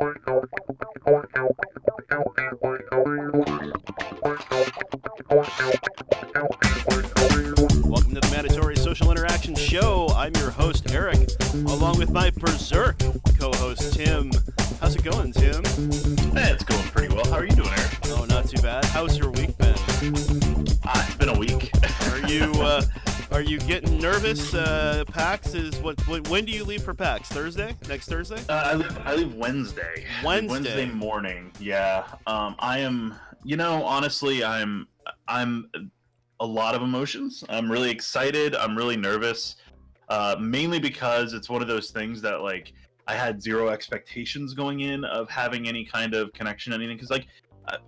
Welcome to the Mandatory Social Interaction Show. I'm your host, Eric, along with my berserk co-host, Tim. How's it going, Tim? Hey, it's going pretty well. How are you doing, Eric? Oh, not too bad. How's your week been? It's been a week. Are you getting nervous? PAX is what? When do you leave for PAX? Thursday? Next Thursday? I leave Wednesday. Wednesday morning. Yeah. I am. Honestly, I'm a lot of emotions. I'm really excited. I'm really nervous. Mainly because it's one of those things that I had zero expectations going in of having any kind of connection, anything. Because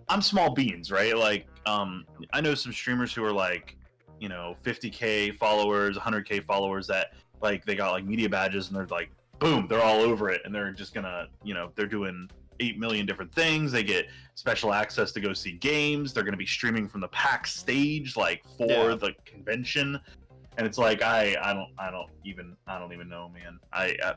I'm small beans, right? I know some streamers who are 50K followers, 100K followers that they got media badges and they're boom, they're all over it, and they're just gonna, they're doing 8 million different things. They get special access to go see games. They're gonna be streaming from the PAX stage for the convention. And it's I don't even know, man.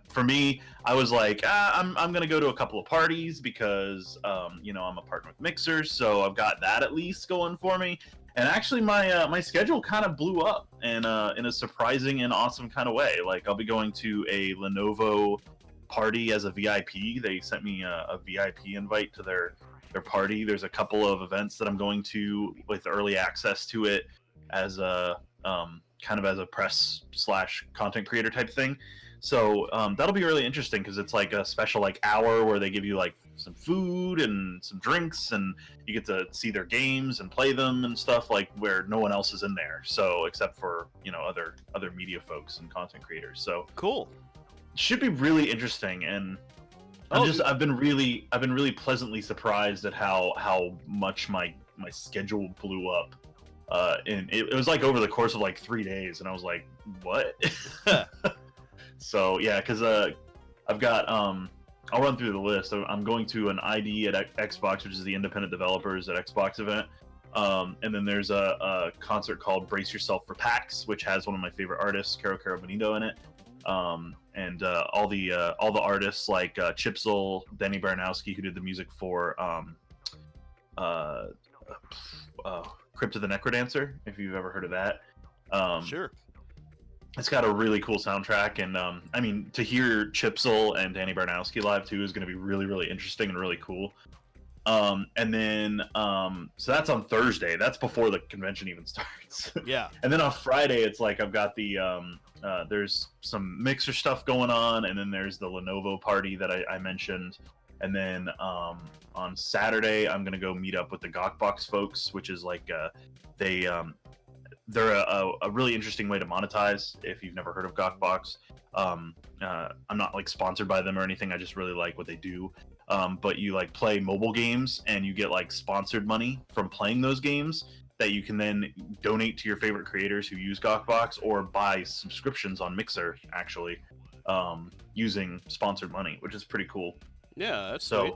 For me, I was I'm gonna go to a couple of parties because I'm a partner with Mixer, so I've got that at least going for me. And actually, my schedule kind of blew up in a surprising and awesome kind of way. I'll be going to a Lenovo party as a VIP. They sent me a VIP invite to their party. There's a couple of events that I'm going to with early access to it as a kind of as a press / content creator type thing. So that'll be really interesting because it's a special hour where they give you some food and some drinks, and you get to see their games and play them and stuff where no one else is in there. So except for other media folks and content creators. So cool. Should be really interesting, and I've been really pleasantly surprised at how much my schedule blew up. And it was over the course of 3 days, and I was like, what? So yeah, because I've got I'll run through the list. I'm going to an ID at Xbox, which is the independent developers at Xbox event. And then there's a concert called Brace Yourself for PAX, which has one of my favorite artists, Caro Bonito, in it. And all the artists like Chipzel, Danny Baranowski, who did the music for Crypt of the Necrodancer, if you've ever heard of that. Sure. It's got a really cool soundtrack, and to hear Chipzel and Danny Baranowski live too is going to be really, really interesting and really cool. And then so that's on Thursday. That's before the convention even starts. Yeah. And then on Friday, it's I've got the there's some Mixer stuff going on, and then there's the Lenovo party that I mentioned. And then on Saturday, I'm gonna go meet up with the Gawkbox folks, which is they're a really interesting way to monetize. If you've never heard of Gawkbox, I'm not sponsored by them or anything. I just really like what they do. But you play mobile games, and you get sponsored money from playing those games that you can then donate to your favorite creators who use Gawkbox, or buy subscriptions on Mixer actually, using sponsored money, which is pretty cool. Yeah, that's so. Sweet.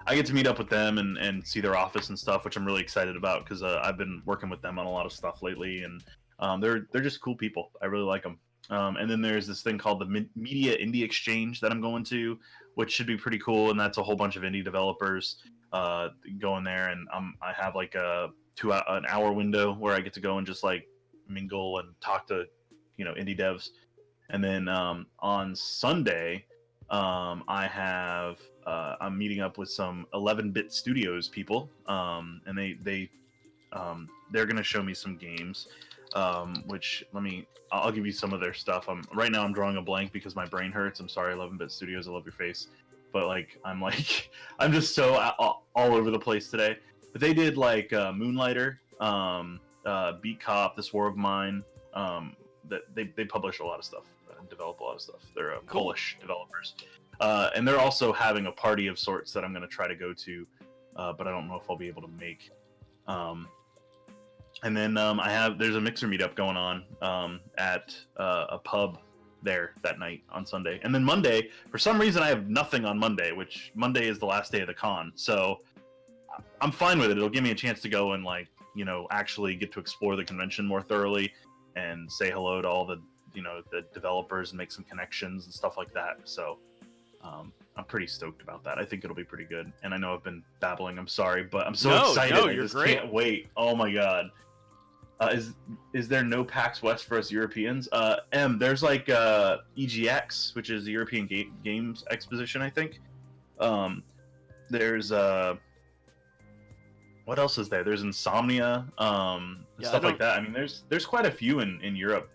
I get to meet up with them and see their office and stuff, which I'm really excited about because I've been working with them on a lot of stuff lately, and they're just cool people. I really like them. And then there's this thing called the Media Indie Exchange that I'm going to, which should be pretty cool, and that's a whole bunch of indie developers going there, and I have an hour window where I get to go and just mingle and talk to indie devs. And then on Sunday, I have I'm meeting up with some 11-bit studios people, and they're gonna show me some games, which I'll give you some of their stuff. Right now I'm drawing a blank because my brain hurts. I'm sorry, 11-bit studios, I love your face, but I'm just so all over the place today. But they did Moonlighter, Beat Cop, This War of Mine. That they publish a lot of stuff and develop a lot of stuff. They're cool. Polish developers. And they're also having a party of sorts that I'm going to try to go to, but I don't know if I'll be able to make. And then there's a Mixer meetup going on at a pub there that night on Sunday. And then Monday, for some reason, I have nothing on Monday, which Monday is the last day of the con. So I'm fine with it. It'll give me a chance to go and actually get to explore the convention more thoroughly and say hello to all the the developers and make some connections and stuff like that. So I'm pretty stoked about that. I think it'll be pretty good. And I know I've been babbling. I'm sorry, but I'm so excited. No, I you're just great. can't wait. Oh my god. Is there no PAX West for us Europeans? There's like EGX, which is the European Games Exposition, I think. There's what else is there? There's Insomnia, stuff like that. I mean, there's quite a few in Europe,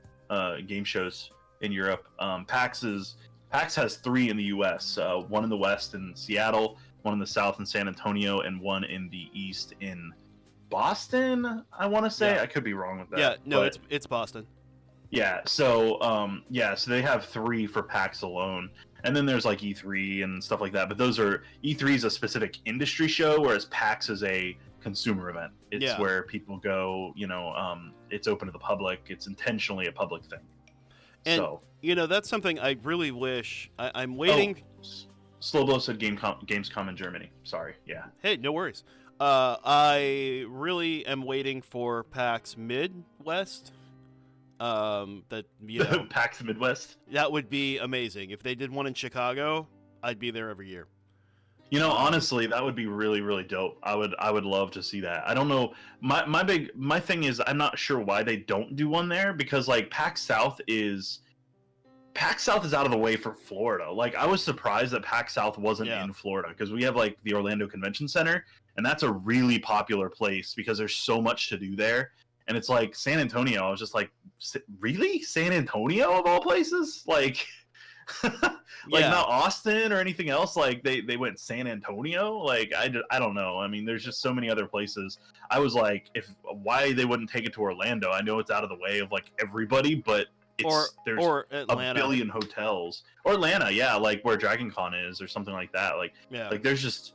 game shows in Europe. PAX has 3 in the U.S. One in the West in Seattle, one in the South in San Antonio, and one in the East in Boston. I want to say. I could be wrong with that. Yeah, no, it's Boston. Yeah, so so they have 3 for PAX alone, and then there's like E3 and stuff like that. But E3 is a specific industry show, whereas PAX is a consumer event. It's where people go. It's open to the public. It's intentionally a public thing. And so that's something I really wish. I'm waiting. Oh, Slowblow said Gamescom in Germany. Sorry. Yeah. Hey, no worries. I really am waiting for PAX Midwest. PAX Midwest. That would be amazing. If they did one in Chicago, I'd be there every year. Honestly, that would be really, really dope. I would love to see that. I don't know. My thing is, I'm not sure why they don't do one there, because like PAX South is out of the way for Florida. Like, I was surprised that PAX South wasn't in Florida, because we have like the Orlando Convention Center, and that's a really popular place because there's so much to do there. And it's like San Antonio. I was just like, really? San Antonio of all places? Like, not Austin or anything else. Like they went San Antonio. Like I don't know. I mean, there's just so many other places. I was like, why they wouldn't take it to Orlando? I know it's out of the way of like everybody, but there's Atlanta. a billion hotels. Or Atlanta, yeah, like where Dragon Con is or something like that. Like there's just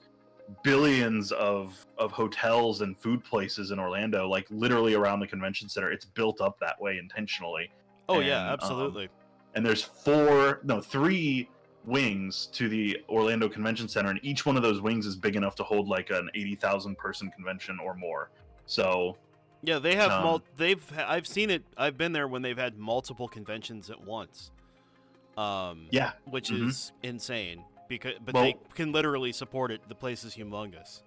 billions of hotels and food places in Orlando, like literally around the convention center. It's built up that way intentionally. Yeah, absolutely. And there's 3 wings to the Orlando Convention Center, and each one of those wings is big enough to hold like an 80,000 person convention or more. So yeah, they have I've seen it. I've been there when they've had multiple conventions at once. Which is insane. They can literally support it. The place is humongous.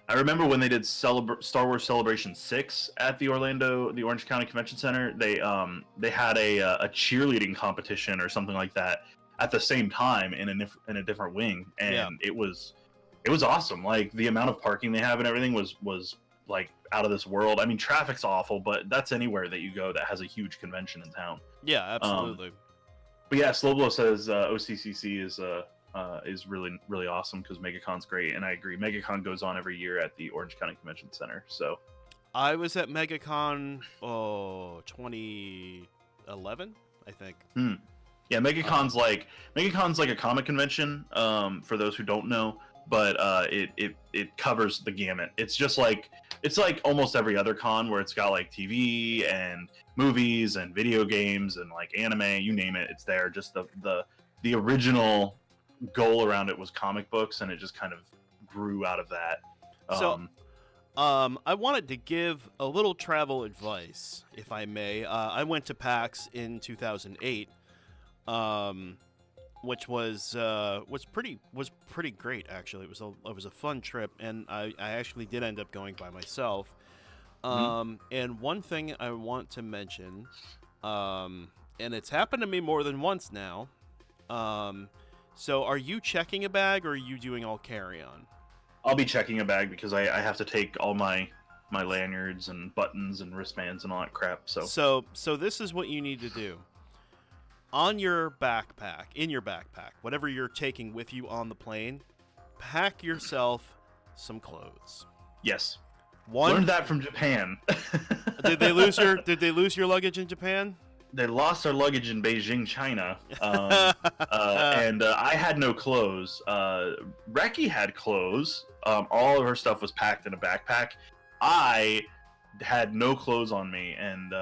I remember when they did Star Wars Celebration 6 at the Orange County Convention Center. They had a cheerleading competition or something like that at the same time in a different wing, and it was awesome. Like the amount of parking they have and everything was like out of this world. I mean, traffic's awful, but that's anywhere that you go that has a huge convention in town. Yeah, absolutely. But yeah, Slowblow says OCCC is really, really awesome because MegaCon's great, and I agree. MegaCon goes on every year at the Orange County Convention Center. So I was at MegaCon 2011, I think. Yeah, MegaCon's like a comic convention, for those who don't know, but it covers the gamut. It's like almost every other con where it's got like TV and movies and video games and like anime, you name it, it's there. Just the original goal around it was comic books, and it just kind of grew out of that. I wanted to give a little travel advice, if I may. I went to PAX in 2008, which was pretty great, actually. It was a fun trip, and I actually did end up going by myself. And one thing I want to mention, and it's happened to me more than once now. So are you checking a bag, or are you doing all carry-on? I'll be checking a bag because I have to take all my lanyards and buttons and wristbands and all that crap. So this is what you need to do. On your backpack, in your backpack, whatever you're taking with you on the plane, pack yourself some clothes. Yes. Learned that from Japan. Did they lose your luggage in Japan? They lost their luggage in Beijing, China, and I had no clothes. Reki had clothes. All of her stuff was packed in a backpack. I had no clothes on me, and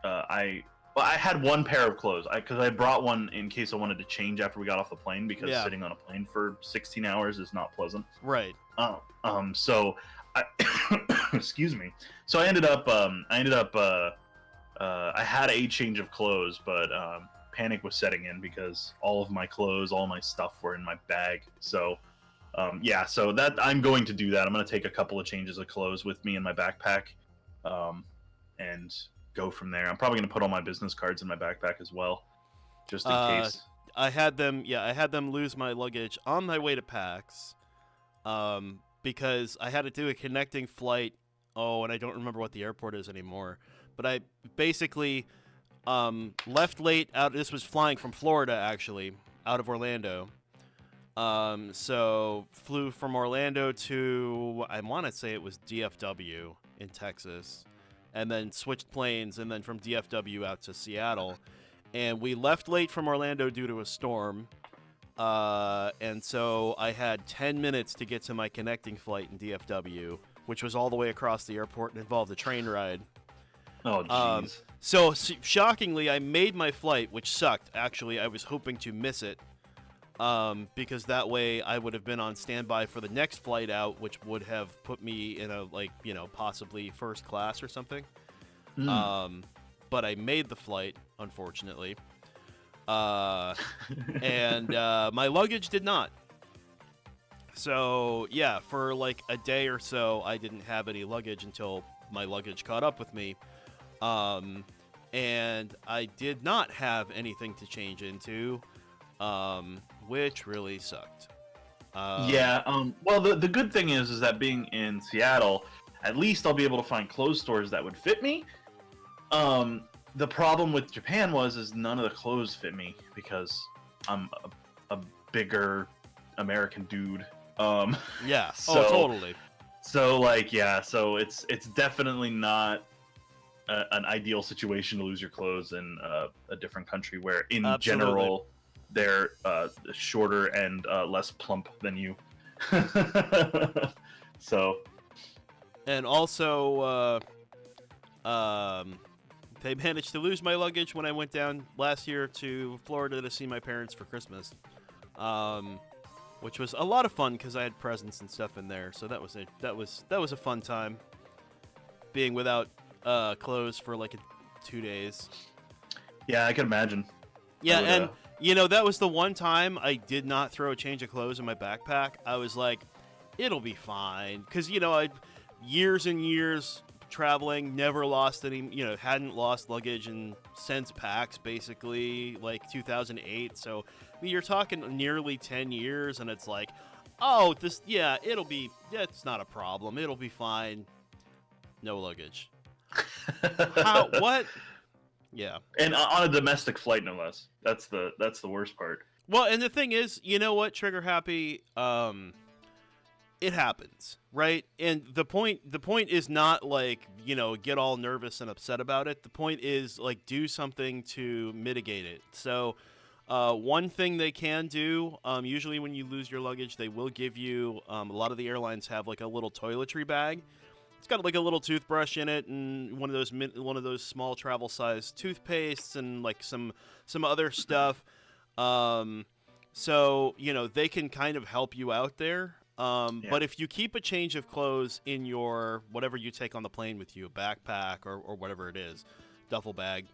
I had one pair of clothes because I brought one in case I wanted to change after we got off the plane, because sitting on a plane for 16 hours is not pleasant. Right. So I excuse me. So I ended up I had a change of clothes, but panic was setting in because all of my clothes, all my stuff were in my bag. So yeah, so that I'm going to do that. I'm going to take a couple of changes of clothes with me in my backpack, and go from there. I'm probably going to put all my business cards in my backpack as well, just in case. I had them lose my luggage on my way to PAX, because I had to do a connecting flight. Oh, and I don't remember what the airport is anymore. But I basically left late out. This was flying from Florida, actually, out of Orlando. So flew from Orlando to, I want to say it was DFW in Texas, and then switched planes, and then from DFW out to Seattle. And we left late from Orlando due to a storm. And so I had 10 minutes to get to my connecting flight in DFW, which was all the way across the airport and involved a train ride. Oh, jeez. So shockingly, I made my flight, which sucked. Actually, I was hoping to miss it, because that way I would have been on standby for the next flight out, which would have put me in a, possibly first class or something. But I made the flight, unfortunately. And my luggage did not. So, yeah, for like a day or so, I didn't have any luggage until my luggage caught up with me. And I did not have anything to change into, which really sucked. Yeah. Well, the good thing is that being in Seattle, at least I'll be able to find clothes stores that would fit me. The problem with Japan is none of the clothes fit me because I'm a bigger American dude. Yeah. So, totally. So so it's definitely not an ideal situation to lose your clothes in a different country where, in general, they're shorter and less plump than you. So. And also, they managed to lose my luggage when I went down last year to Florida to see my parents for Christmas, which was a lot of fun because I had presents and stuff in there. So that was a fun time, being without clothes for like 2 days. Yeah, I can imagine. Yeah, and that was the one time I did not throw a change of clothes in my backpack. I was like, it'll be fine, because I years and years traveling, never lost any, hadn't lost luggage since PAX, basically, like 2008. So you're talking nearly 10 years, and it's like, oh, it's not a problem. It'll be fine. No luggage. What? Yeah. And on a domestic flight, no less. That's the worst part. Well, and the thing is, you know what, Trigger Happy, it happens, right? And the point is not like, get all nervous and upset about it. The point is, like, do something to mitigate it. So one thing they can do, usually when you lose your luggage, they will give you, a lot of the airlines have like a little toiletry bag. It's got like a little toothbrush in it, and one of those small travel size toothpastes, and like some other stuff. So they can kind of help you out there. But if you keep a change of clothes in your whatever you take on the plane with you, a backpack or whatever it is, duffel bag,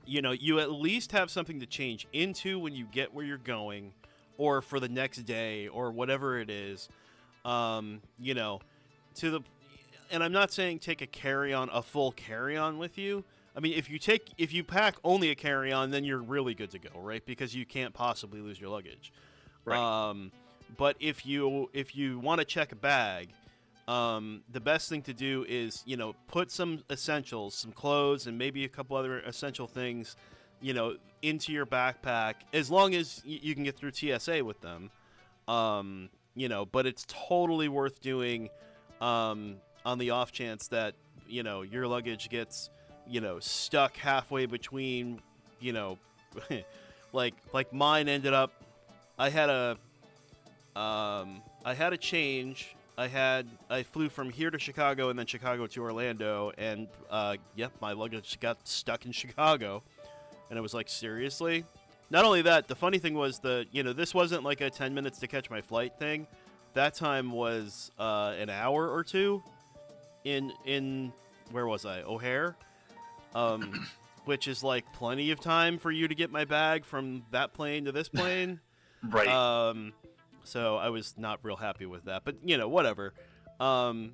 you at least have something to change into when you get where you're going, or for the next day, or whatever it is. And I'm not saying take a full carry-on with you. I mean, if you pack only a carry-on, then you're really good to go, right? Because you can't possibly lose your luggage. Right. But if you want to check a bag, the best thing to do is, put some essentials, some clothes, and maybe a couple other essential things, into your backpack, as long as you can get through TSA with them. But it's totally worth doing, on the off chance that, your luggage gets, stuck halfway between, like mine ended up, I had a change. I flew from here to Chicago and then Chicago to Orlando, and my luggage got stuck in Chicago, and I was like, seriously? Not only that, the funny thing was this wasn't like a 10 minutes to catch my flight thing. That time was an hour or two in where was I? O'Hare. which is like plenty of time for you to get my bag from that plane to this plane. Right. So I was not real happy with that, but whatever. I mean,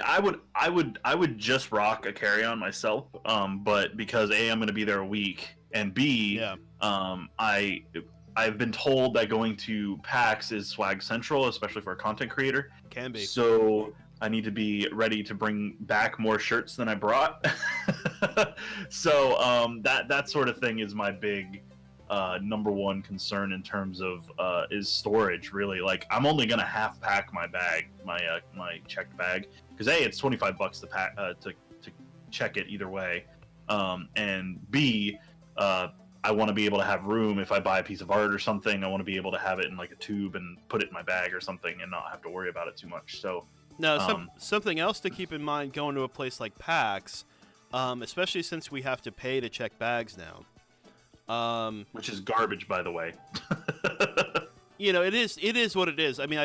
I would just rock a carry-on myself, but because A, I'm going to be there a week, and B, I've been told that going to PAX is swag central, especially for a content creator. Can be. So I need to be ready to bring back more shirts than I brought. So that sort of thing is my big number one concern in terms of is storage. Really, like I'm only gonna half pack my bag, my checked bag, because A, it's $25 to pack to check it either way, and B, I want to be able to have room if I buy a piece of art or something. I want to be able to have it in like a tube and put it in my bag or something and not have to worry about it too much. So now, something else to keep in mind going to a place like PAX, especially since we have to pay to check bags now. Which is garbage, by the way. It is what it is. I mean,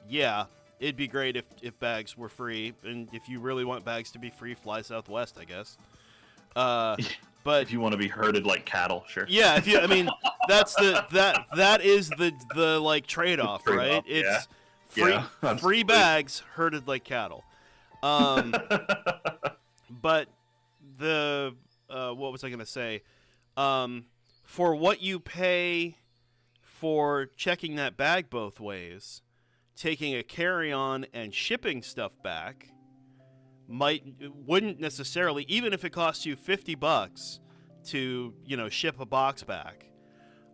yeah, it'd be great if bags were free, and if you really want bags to be free, fly Southwest, I guess. But if you want to be herded like cattle, sure. Yeah, that's that is the like trade-off, right? It's free bags herded like cattle. But the what was I going to say? For what you pay for checking that bag both ways, taking a carry-on and shipping stuff back wouldn't necessarily, even if it costs you $50 to ship a box back,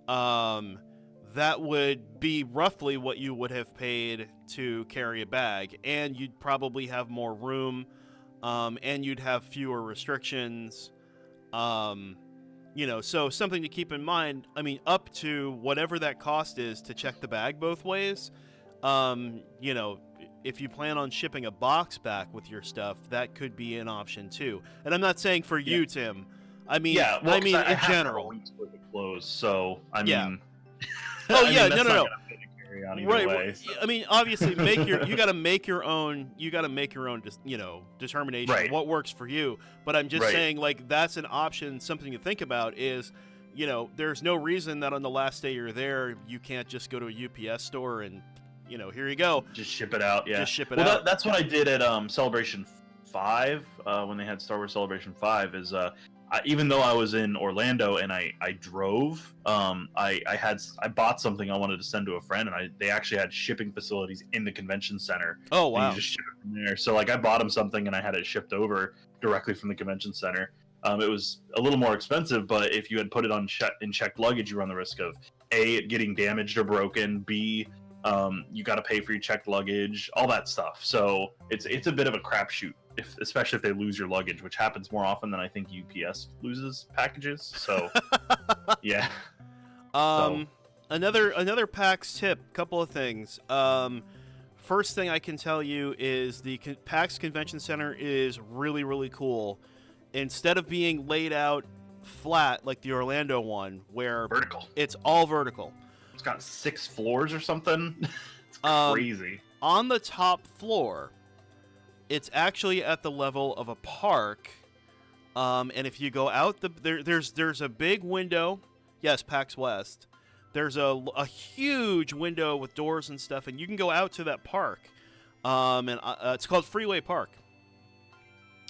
that would be roughly what you would have paid to carry a bag, and you'd probably have more room, and you'd have fewer restrictions, so something to keep in mind. I mean, up to whatever that cost is to check the bag both ways, if you plan on shipping a box back with your stuff, that could be an option too. And I'm not saying for you, Tim. I mean, in general. Weeks worth of clothes, so I mean. Oh yeah, no. Right. Way, so. I mean, obviously, you got to make your own. You got to make your own, determination of what works for you. But I'm just saying, like, that's an option. Something to think about is, there's no reason that on the last day you're there, you can't just go to a UPS store and. Here you go. Just ship it out, yeah. Just ship it out. That's what I did at Celebration 5, when they had Star Wars Celebration 5, is even though I was in Orlando and I drove, I bought something I wanted to send to a friend, and they actually had shipping facilities in the convention center. Oh, wow. And you just ship it from there. So, like, I bought him something, and I had it shipped over directly from the convention center. It was a little more expensive, but if you had put it in checked luggage, you run the risk of, A, it getting damaged or broken, B, you got to pay for your checked luggage, all that stuff. So it's a bit of a crapshoot, especially if they lose your luggage, which happens more often than I think UPS loses packages. So yeah. Another PAX tip. Couple of things. First thing I can tell you is the PAX Convention Center is really, really cool. Instead of being laid out flat like the Orlando one, where it's all vertical. It's got 6 floors or something. It's crazy. On the top floor, it's actually at the level of a park. And if you go out, there's a big window. Yes, PAX West. There's a huge window with doors and stuff, and you can go out to that park. And it's called Freeway Park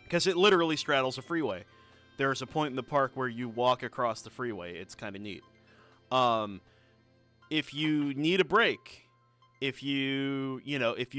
because it literally straddles a freeway. There's a point in the park where you walk across the freeway. It's kind of neat. If you need a break, if you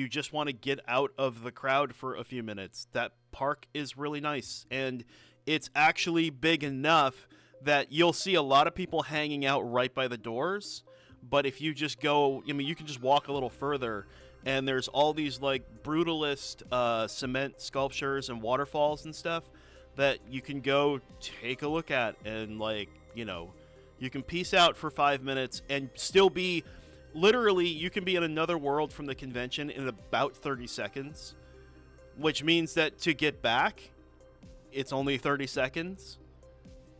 just want to get out of the crowd for a few minutes, that park is really nice. And it's actually big enough that you'll see a lot of people hanging out right by the doors. But if you just go, you can just walk a little further, and there's all these like brutalist cement sculptures and waterfalls and stuff that you can go take a look at, and you can peace out for 5 minutes and still be, literally, you can be in another world from the convention in about 30 seconds, which means that to get back, it's only 30 seconds.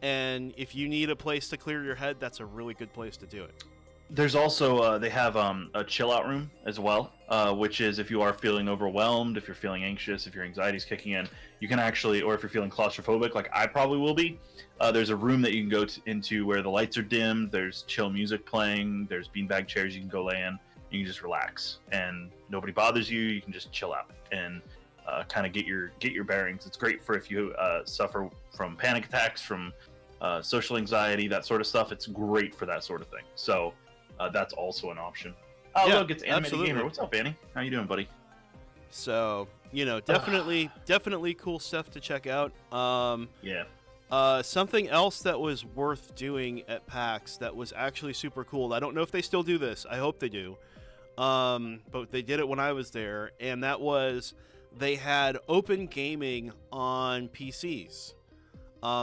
And if you need a place to clear your head, that's a really good place to do it. There's also they have a chill out room as well, which is if you are feeling overwhelmed, if you're feeling anxious, if your anxiety's kicking in, you can actually, or if you're feeling claustrophobic, like I probably will be. There's a room that you can go into where the lights are dimmed. There's chill music playing. There's beanbag chairs you can go lay in. You can just relax, and nobody bothers you. You can just chill out and kind of get your bearings. It's great for if you suffer from panic attacks, from social anxiety, that sort of stuff. It's great for that sort of thing. So that's also an option. Oh, yeah, look, it's Animated absolutely. Gamer. What's up, Annie? How you doing, buddy? So, definitely cool stuff to check out. Yeah. Something else that was worth doing at PAX that was actually super cool. I don't know if they still do this. I hope they do. But they did it when I was there, and that was they had open gaming on PCs.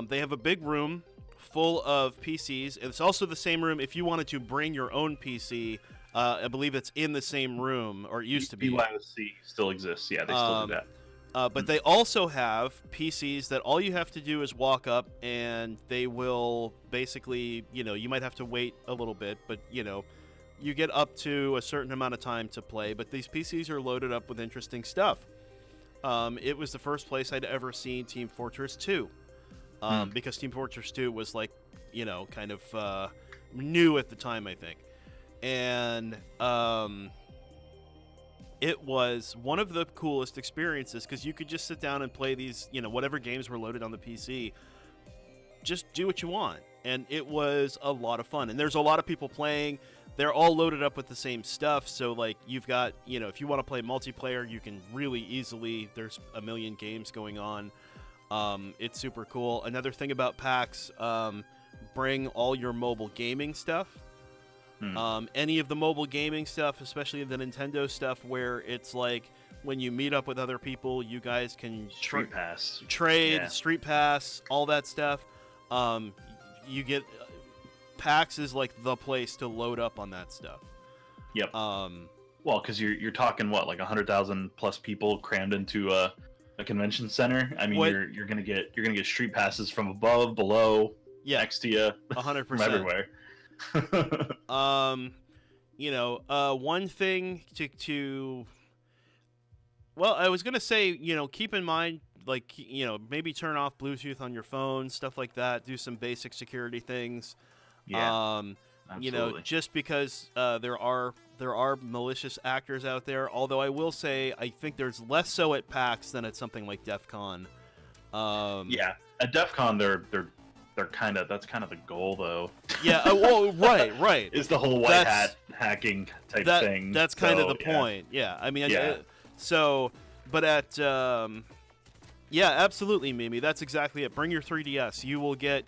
They have a big room full of PCs. It's also the same room if you wanted to bring your own PC. I believe it's in the same room, or it used to be. BYOC still exists. Yeah, they still do that. But they also have PCs that all you have to do is walk up, and they will basically, you might have to wait a little bit, but, you get up to a certain amount of time to play. But these PCs are loaded up with interesting stuff. It was the first place I'd ever seen Team Fortress 2. Because Team Fortress 2 was kind of new at the time, I think. And it was one of the coolest experiences because you could just sit down and play these, whatever games were loaded on the PC. Just do what you want. And it was a lot of fun. And there's a lot of people playing. They're all loaded up with the same stuff. So, you've got, if you want to play multiplayer, you can really easily. There's a million games going on. It's super cool. Another thing about PAX, bring all your mobile gaming stuff. Any of the mobile gaming stuff, especially the Nintendo stuff, where it's when you meet up with other people, you guys can Street Pass, trade, Street Pass, all that stuff. You get PAX is the place to load up on that stuff. Yep. Well, because you're talking what 100,000 plus people crammed into a convention center. I mean, you're gonna get Street Passes from above, below, next to you, 100% from everywhere. One thing to well, I was gonna say, keep in mind, maybe turn off Bluetooth on your phone, stuff like that. Do some basic security things. Yeah. Absolutely. Just because there are malicious actors out there. Although I will say, I think there's less so at PAX than at something like DEF CON. Yeah, at DEF CON they're kind of, that's kind of the goal though. Yeah. Well, right. Is the whole white hat hacking type thing. That's kind of the point. Yeah. I mean, but at absolutely, Mimi. That's exactly it. Bring your 3DS. You will get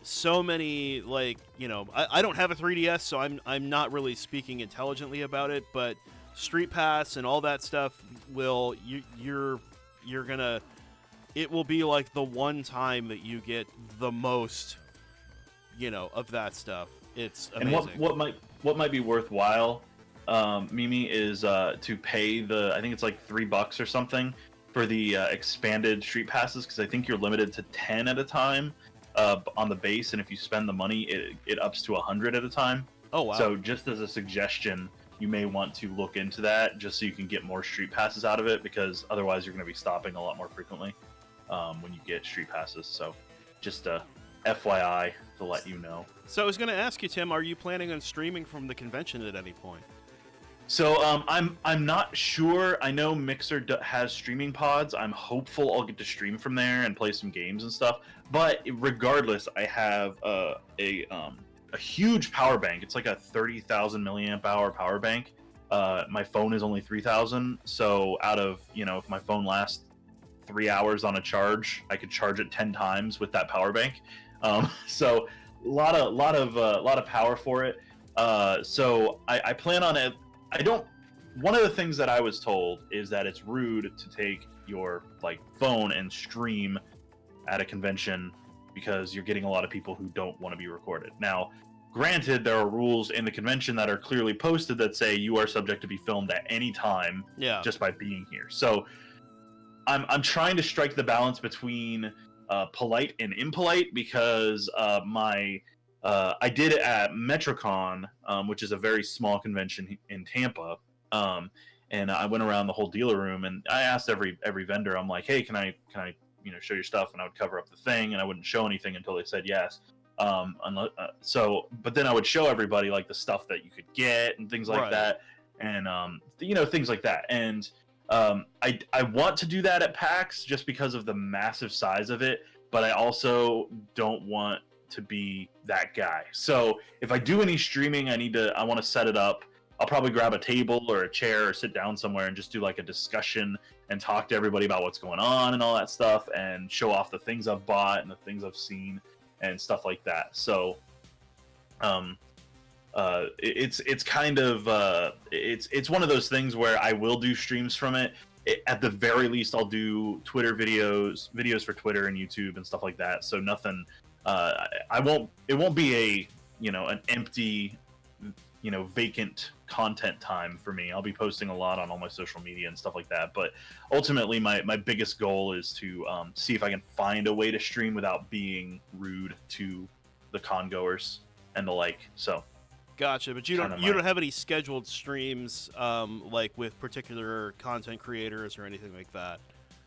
so many I don't have a 3DS, so I'm not really speaking intelligently about it, but Street Pass and all that stuff you're gonna, it will be the one time that you get the most of that stuff. It's amazing. And what might be worthwhile, Mimi, is to pay I think it's $3 or something for the expanded Street Passes, because I think you're limited to 10 at a time. On the base, and if you spend the money, it ups to 100 at a time. Oh wow! So just as a suggestion, you may want to look into that just so you can get more Street Passes out of it, because otherwise you're going to be stopping a lot more frequently when you get Street Passes. So just FYI to let you know. So I was going to ask you, Tim, are you planning on streaming from the convention at any point? So I'm not sure. I know Mixer has streaming pods. I'm hopeful I'll get to stream from there and play some games and stuff. But regardless, I have a huge power bank. It's a 30,000 milliamp hour power bank. My phone is only 3,000. So out of if my phone lasts 3 hours on a charge, I could charge it 10 times with that power bank. So a lot of power for it. So I plan on it. One of the things that I was told is that it's rude to take your phone and stream at a convention because you're getting a lot of people who don't want to be recorded. Now, granted, there are rules in the convention that are clearly posted that say you are subject to be filmed at any time just by being here. So I'm trying to strike the balance between polite and impolite, because my I did it at MetroCon, which is a very small convention in Tampa. And I went around the whole dealer room, and I asked every vendor, I'm like, hey, can I show your stuff? And I would cover up the thing, and I wouldn't show anything until they said yes. But then I would show everybody like the stuff that you could get and things like that, and things like that. And I want to do that at PAX just because of the massive size of it, but I also don't want to be that guy. So if I do any streaming, I want to set it up. I'll probably grab a table or a chair or sit down somewhere and just do like a discussion and talk to everybody about what's going on and all that stuff, and show off the things I've bought and the things I've seen and stuff like that. So it's kind of it's one of those things where I will do streams from it. At the very least, I'll do Twitter videos for Twitter and YouTube and stuff like that. So nothing, it won't be an empty, vacant content time for me. I'll be posting a lot on all my social media and stuff like that. But ultimately, my biggest goal is to see if I can find a way to stream without being rude to the con goers and the like. So. Gotcha, but you don't have any scheduled streams like with particular content creators or anything like that.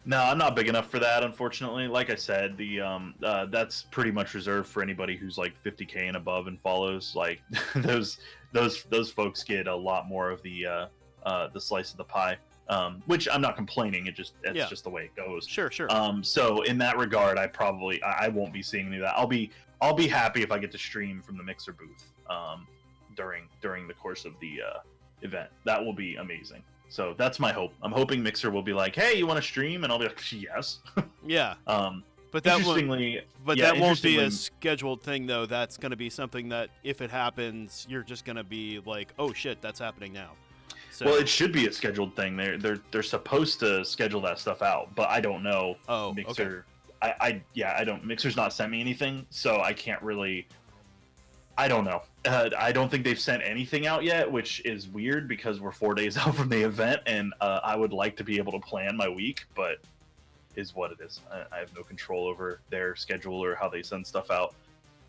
No, I'm not big enough for that, unfortunately. Like I said, the that's pretty much reserved for anybody who's like 50K and above and follows. Like those folks get a lot more of the slice of the pie. Which I'm not complaining. It's just the way it goes. Sure. So in that regard, I won't be seeing any of that. I'll be happy if I get to stream from the Mixer booth during the course of the event. That will be amazing. So that's my hope. I'm hoping Mixer will be like, "Hey, you want to stream?" And I'll be like, "Yes." Yeah. But that won't be a scheduled thing, though. That's going to be something that, if it happens, you're just going to be like, "Oh shit, that's happening now." So, well, it should be a scheduled thing. They're supposed to schedule that stuff out, but I don't know. Oh, Mixer. Okay. I don't. Mixer's not sent me anything, so I can't really. I don't know. I don't think they've sent anything out yet, which is weird because we're 4 days out from the event, and I would like to be able to plan my week, but is what it is. I have no control over their schedule or how they send stuff out.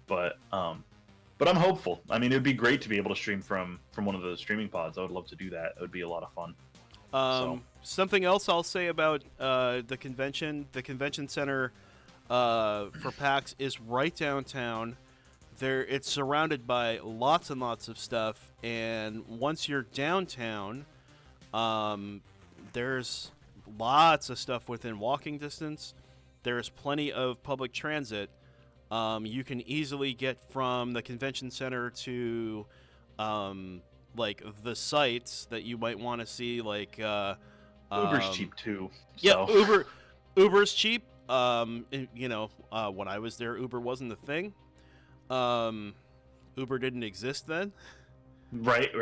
But I'm hopeful. I mean, it would be great to be able to stream from one of the streaming pods. I would love to do that. It would be a lot of fun. Something else I'll say about the convention center for PAX is right downtown. It's surrounded by lots and lots of stuff, and once you're downtown, there's lots of stuff within walking distance. There's plenty of public transit. You can easily get from the convention center to like the sites that you might want to see, like Uber's cheap too. So. Yeah, Uber's cheap. When I was there, Uber wasn't a thing. Uber didn't exist then. Right.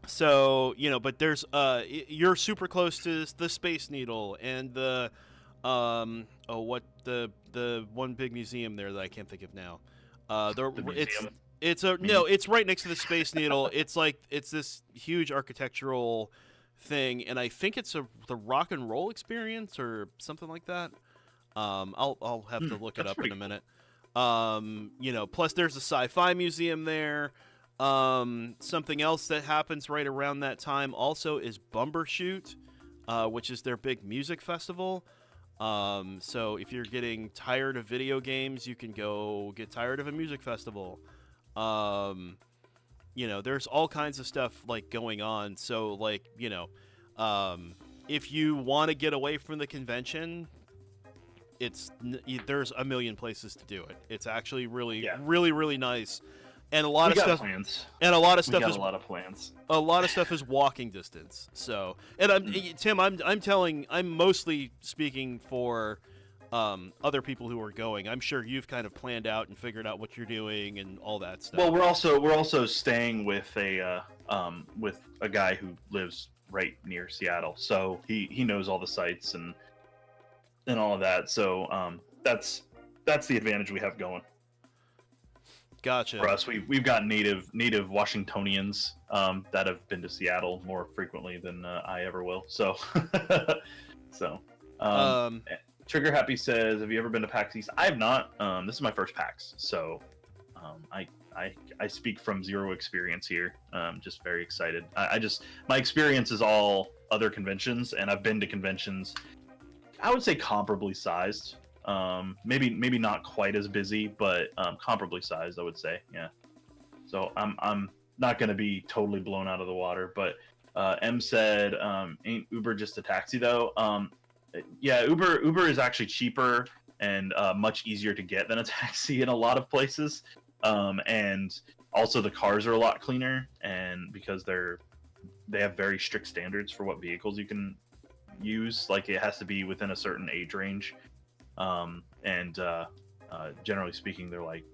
So, but there's you're super close to the Space Needle and the one big museum there that I can't think of now. The museum. It's right next to the Space Needle. It's this huge architectural thing, and I think it's the Rock and Roll Experience or something like that. I'll have to look it up in a minute. Plus there's a sci-fi museum there. Something else that happens right around that time also is Bumbershoot, which is their big music festival. So if you're getting tired of video games, you can go get tired of a music festival. There's all kinds of stuff like going on. So if you want to get away from the convention, there's a million places to do it. It's actually really, really nice, and a lot of stuff. Plans. And a lot of stuff is a lot of plans. A lot of stuff is walking distance. So, and Tim, I'm mostly speaking for other people who are going. I'm sure you've kind of planned out and figured out what you're doing and all that stuff. Well, we're also staying with a guy who lives right near Seattle, so he knows all the sites and all of that. So that's the advantage we have going. Gotcha. For us, we've got native Washingtonians that have been to Seattle more frequently than I ever will. So Trigger Happy says, "Have you ever been to PAX East?" I have not. This is my first PAX, so I speak from zero experience here. Just very excited. My experience is all other conventions, and I've been to conventions. I would say comparably sized. Maybe not quite as busy, but comparably sized. I would say, yeah. So I'm not going to be totally blown out of the water, but M said, "Ain't Uber just a taxi though?" Yeah, Uber is actually cheaper and much easier to get than a taxi in a lot of places, and also the cars are a lot cleaner, and because they have very strict standards for what vehicles you can use. Like it has to be within a certain age range, and generally speaking, they're like,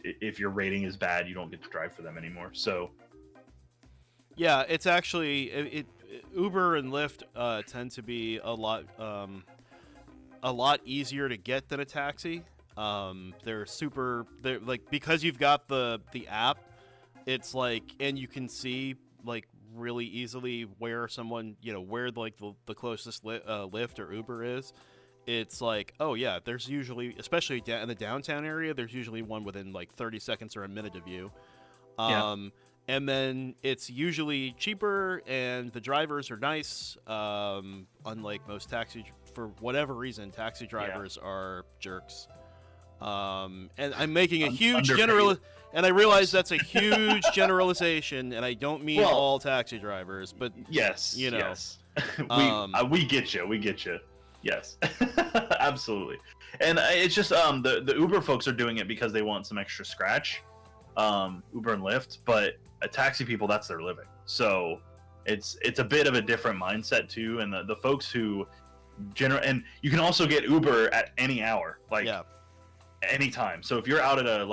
if your rating is bad, you don't get to drive for them anymore. So yeah, it's actually Uber and Lyft tend to be a lot easier to get than a taxi. They're like, because you've got the app, it's like, and you can see like really easily where someone, where like the closest Lyft or Uber is. It's like, oh yeah, there's usually, especially in the downtown area, there's usually one within like 30 seconds or a minute of you. And then it's usually cheaper, and the drivers are nice. Unlike most for whatever reason, taxi drivers are jerks. And I'm making a huge and I realize that's a huge generalization, and I don't mean all taxi drivers, but yes, yes. We get you. Yes, absolutely. And it's just the Uber folks are doing it because they want some extra scratch. Uber and Lyft, but taxi people, that's their living. So it's a bit of a different mindset too. And the folks who and you can also get Uber at any hour, like anytime. So if you're out at a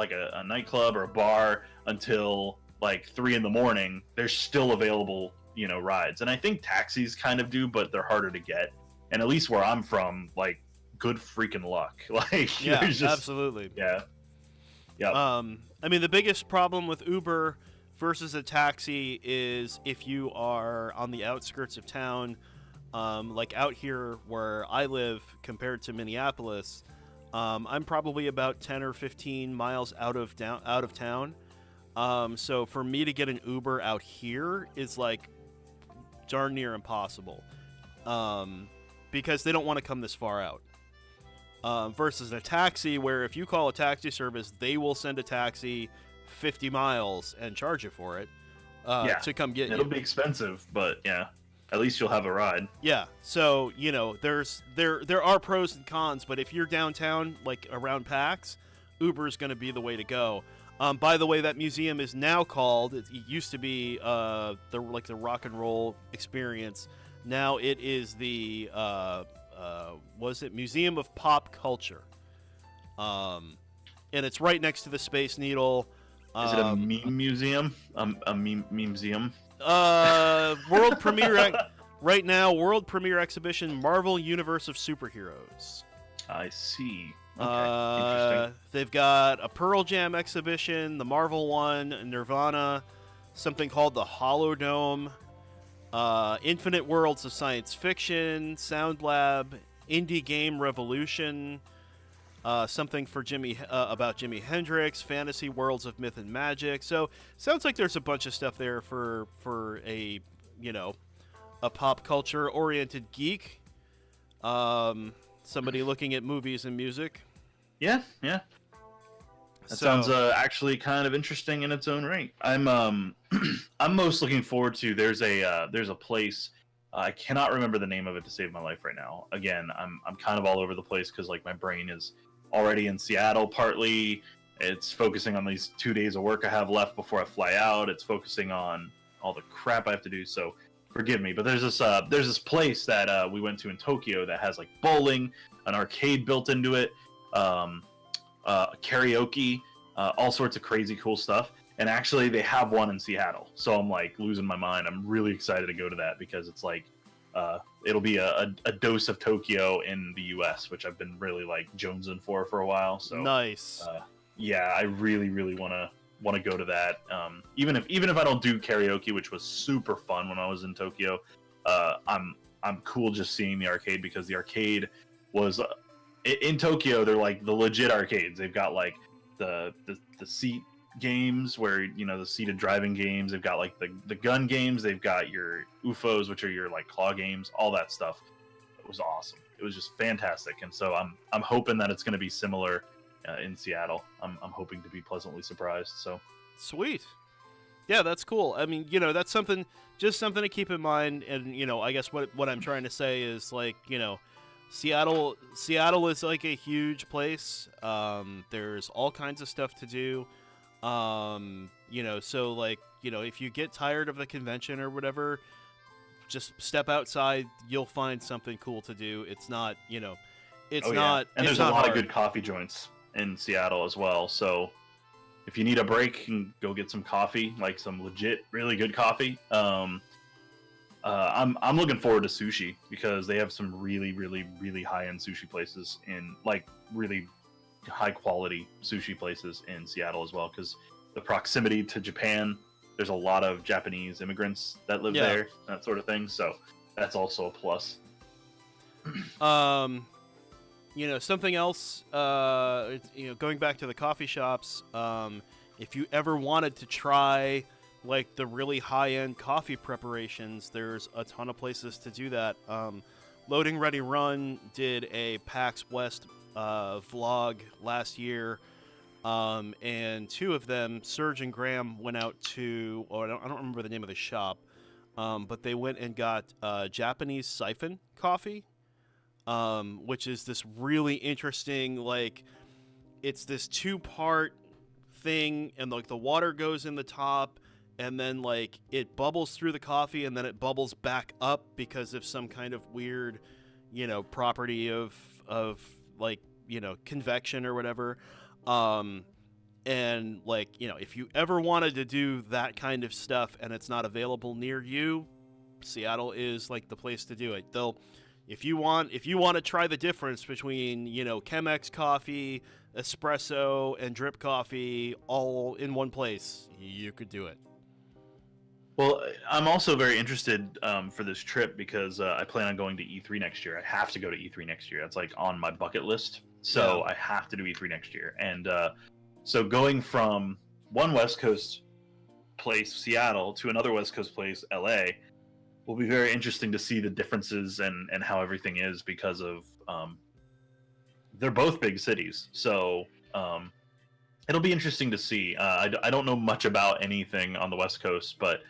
nightclub or a bar until like 3 a.m, there's still available, rides. And I think taxis kind of do, but they're harder to get. And at least where I'm from, like, good freaking luck. Like, yeah, absolutely. Yeah. I mean, the biggest problem with Uber versus a taxi is if you are on the outskirts of town, like out here where I live compared to Minneapolis, I'm probably about 10 or 15 miles out of town. So for me to get an Uber out here is like darn near impossible. Because they don't want to come this far out. Versus a taxi, where if you call a taxi service, they will send a taxi 50 miles and charge you for it to come get you. It'll be expensive, but yeah, at least you'll have a ride. Yeah, so there are pros and cons, but if you're downtown, like around PAX, Uber is going to be the way to go. By the way, that museum is now called. It used to be the Rock and Roll Experience. Now it is the Museum of Pop Culture, and it's right next to the Space Needle. Is it a meme museum? A meme museum? World premiere right now. World premiere exhibition: Marvel Universe of Superheroes. I see. Okay. Interesting. They've got a Pearl Jam exhibition, the Marvel one, Nirvana, something called the Holodome. Infinite Worlds of Science Fiction, Sound Lab, Indie Game Revolution, something for about Jimi Hendrix, Fantasy Worlds of Myth and Magic. So sounds like there's a bunch of stuff there for a pop culture oriented geek, somebody looking at movies and music. Yeah. That sounds actually kind of interesting in its own right. I'm most looking forward to. There's a place. I cannot remember the name of it to save my life right now. Again, I'm kind of all over the place because like my brain is already in Seattle. Partly, it's focusing on these 2 days of work I have left before I fly out. It's focusing on all the crap I have to do. So forgive me. But there's this place that we went to in Tokyo that has like bowling, an arcade built into it. Karaoke, all sorts of crazy cool stuff, and actually they have one in Seattle, so I'm like losing my mind. I'm really excited to go to that because it's like it'll be a dose of Tokyo in the US, which I've been really like jonesing for a while. So nice. Yeah, I really want to go to that. Even if I don't do karaoke, which was super fun when I was in Tokyo, I'm cool just seeing the arcade because the arcade was in Tokyo, they're like the legit arcades. They've got like the seat games where, you know, the seated driving games. They've got like the gun games. They've got your UFOs, which are your like claw games. All that stuff. It was awesome. It was just fantastic. And so I'm hoping that it's going to be similar in Seattle. I'm hoping to be pleasantly surprised. So sweet. Yeah, that's cool. I mean, you know, that's something to keep in mind. And, you know, I guess what I'm trying to say is, like, you know, Seattle is like a huge place. There's all kinds of stuff to do. You know, so, like, you know, if you get tired of the convention or whatever, just step outside. You'll find something cool to do. It's not, you know, it's not. And it's there's a lot hard. of good coffee joints in Seattle as well. So if you need a break, you can go get some coffee, like some legit, really good coffee. I'm looking forward to sushi because they have some really, really, really high-end sushi places in, like, really high-quality sushi places in Seattle as well. Because the proximity to Japan, there's a lot of Japanese immigrants that live there, that sort of thing. So that's also a plus. You know, something else, you know, going back to the coffee shops, if you ever wanted to try, like, the really high-end coffee preparations, there's a ton of places to do that. Loading Ready Run did a PAX West vlog last year, and two of them, Serge and Graham, went out to, I don't remember the name of the shop, but they went and got Japanese siphon coffee. Which is this really interesting, like, it's this 2-part thing, and, like, the water goes in the top, and then, like, it bubbles through the coffee, and then it bubbles back up because of some kind of weird, you know, property of like, you know, convection or whatever. And, like, you know, if you ever wanted to do that kind of stuff and it's not available near you, Seattle is, like, the place to do it. If you want to try the difference between, you know, Chemex coffee, espresso, and drip coffee all in one place, you could do it. Well, I'm also very interested for this trip because I plan on going to E3 next year. I have to go to E3 next year. That's, like, on my bucket list. So I have to do E3 next year. And so going from one West Coast place, Seattle, to another West Coast place, LA, will be very interesting to see the differences and how everything is because of they're both big cities. So it'll be interesting to see. I don't know much about anything on the West Coast, but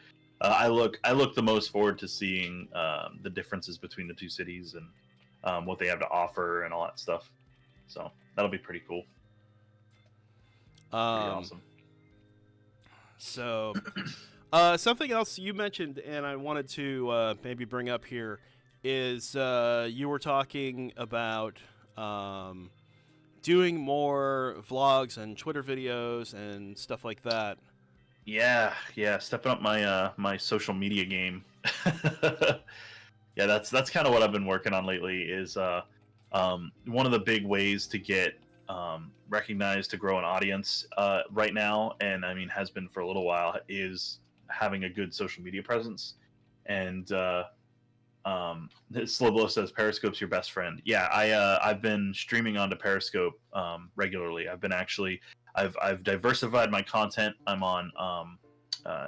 I look the most forward to seeing the differences between the two cities and what they have to offer and all that stuff. So that'll be pretty cool. Pretty awesome. So something else you mentioned, and I wanted to maybe bring up here, is you were talking about doing more vlogs and Twitter videos and stuff like that. Yeah, stepping up my social media game. Yeah, that's kind of what I've been working on lately. Is one of the big ways to get recognized, to grow an audience right now, and I mean has been for a little while, is having a good social media presence. And Sliblo says Periscope's your best friend. Yeah, I've been streaming onto Periscope regularly. I've diversified my content. I'm on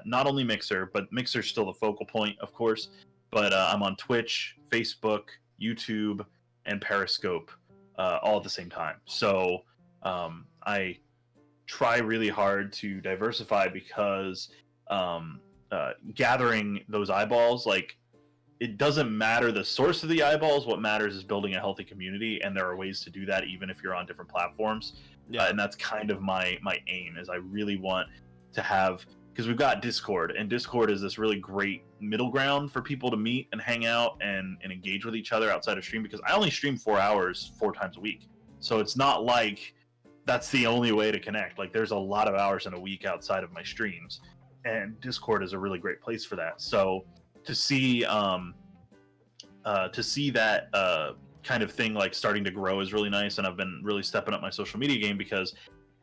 not only Mixer, but Mixer's still the focal point, of course, but I'm on Twitch, Facebook, YouTube, and Periscope all at the same time. So I try really hard to diversify because gathering those eyeballs, like, it doesn't matter the source of the eyeballs. What matters is building a healthy community, and there are ways to do that even if you're on different platforms. And that's kind of my aim, is I really want to have, because we've got Discord, and Discord is this really great middle ground for people to meet and hang out and engage with each other outside of stream, because I only stream 4 hours 4 times a week. So it's not like that's the only way to connect. Like, there's a lot of hours in a week outside of my streams, and Discord is a really great place for that. So to see that kind of thing, like, starting to grow is really nice. And I've been really stepping up my social media game because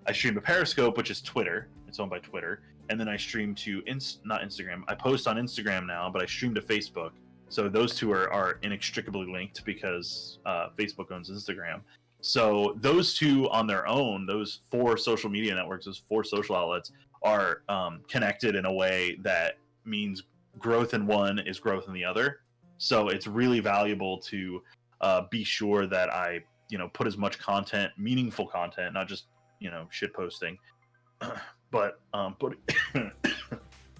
I stream to Periscope, which is Twitter. It's owned by Twitter. And then I stream to not Instagram. I post on Instagram now, but I stream to Facebook. So those two are inextricably linked because Facebook owns Instagram. So those two on their own, those 4 social media networks, those 4 social outlets are connected in a way that means growth in one is growth in the other. So it's really valuable to be sure that I, put as much content, meaningful content, not just, shit posting, but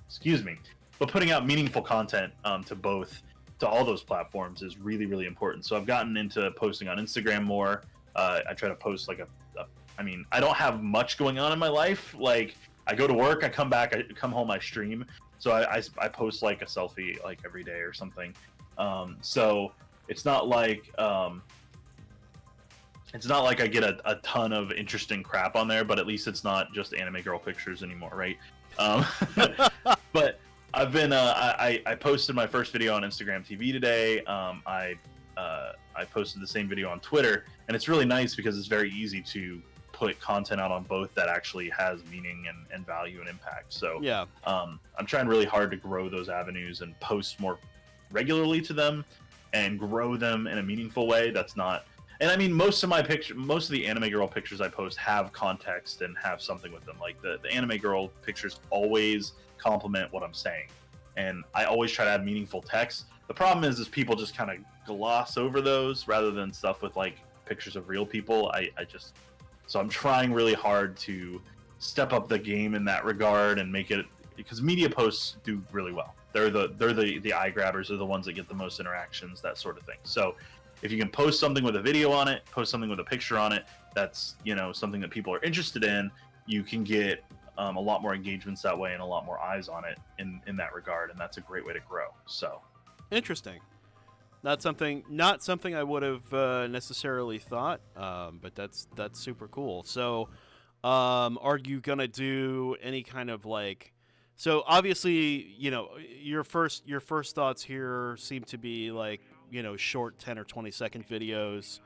excuse me, but putting out meaningful content to all those platforms is really, really important. So I've gotten into posting on Instagram more. I try to post I don't have much going on in my life. Like, I go to work, I come back, I come home, I stream. So I post like a selfie like every day or something. So it's not like I get a ton of interesting crap on there, but at least it's not just anime girl pictures anymore, right? But I've been I posted my first video on Instagram TV today. I posted the same video on Twitter, and it's really nice because it's very easy to put content out on both that actually has meaning and value and impact. So yeah, I'm trying really hard to grow those avenues and post more regularly to them and grow them in a meaningful way. That's not, and I mean, most of the anime girl pictures I post have context and have something with them. Like the anime girl pictures always complement what I'm saying, and I always try to add meaningful text. The problem is people just kind of gloss over those rather than stuff with like pictures of real people. So I'm trying really hard to step up the game in that regard and make it, because media posts do really well. They're the eye grabbers, they're the ones that get the most interactions, that sort of thing. So if you can post something with a video on it, post something with a picture on it, that's something that people are interested in, you can get a lot more engagements that way and a lot more eyes on it in that regard, and that's a great way to grow. So interesting. Not something I would have necessarily thought, but that's super cool. So, are you gonna do any kind of like? So obviously, your first thoughts here seem to be like short 10 or 20-second videos.